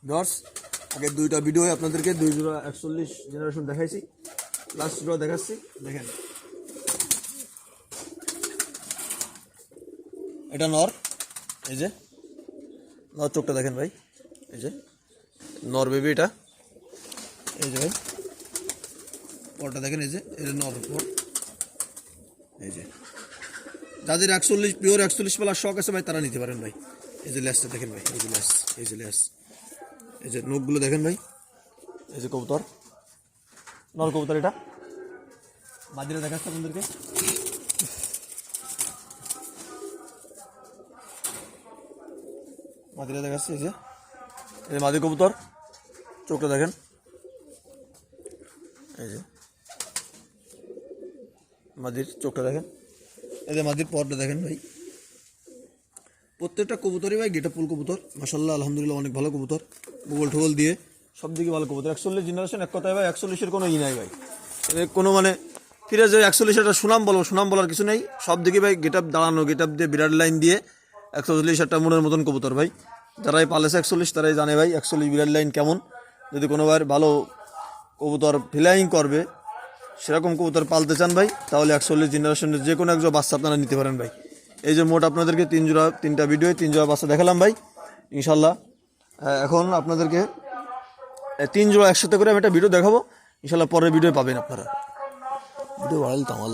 Viewers, আগে দুইটা video আপনাদেরকে 2 জোড়া 41 জেনারেশন দেখাইছি, লাস্ট জোড়া দেখাচ্ছি। দেখেন এটা নর, এই যে নর চোখটা দেখেন ভাই, এই যে নর বেবি এটা, এই যে ভাই পরটা দেখেন, এই যে এটা নর পর, এই যে যাদের 41 পিওর 41 পালার শখ আছে ভাই তারা নিতে পারেন ভাই। এই যে লেসটা দেখেন ভাই, এই যে লেস, এই যে লেস, এই যে নখগুলো দেখেন ভাই, এই যে কবুতর, নর কবুতর এটা। মাদিরা দেখাচ্ছে আপনাদেরকে, মাদিরা দেখাচ্ছে, এই যে মাদি কবুতর, চোখটা দেখেন, এই যে মাদির চোখটা দেখেন, এই যে মাদির পরটা দেখেন ভাই। প্রত্যেকটা কবুতরই ভাই গেটা ফুল কবুতর, মাশাআল্লাহ আলহামদুলিল্লাহ অনেক ভালো কবুতর, গুগল ঠোগল দিয়ে সব দিকে ভালো কবুতর। 41 জেনারেশন, এক কথায় ভাই 41-এর কোনো নাই ভাই, কোনো মানে ফিরে যে 41 একটা সুনাম বলবো, সুনাম বলার কিছু নেই। সব দিকে ভাই গেট আপ দাঁড়ানো, গেট আপ দিয়ে বিরাট লাইন দিয়ে 41 একটা মনের মতন কবুতর ভাই। যারাই পালেছে 41 তারাই জানে ভাই 41 বিরাট লাইন কেমন। যদি কোনোবার ভালো কবুতর ফ্লাইং করবে সেরকম কবুতর পালতে চান ভাই, তাহলে 41 জেনারেশনের যে কোনো একজন বাচ্চা আপনারা নিতে পারেন ভাই। এই যে মোট আপনাদেরকে 3টা ভিডিও 3 জোড়া বাচ্চা দেখালাম ভাই ইনশাল্লাহ। এখন আপনাদেরকে 3 জোড়া একসাথে করে আমি একটা ভিডিও দেখাবো ইনশাল্লাহ, পরের ভিডিও পাবেন আপনারা। ভিডিও ভালো তো আমার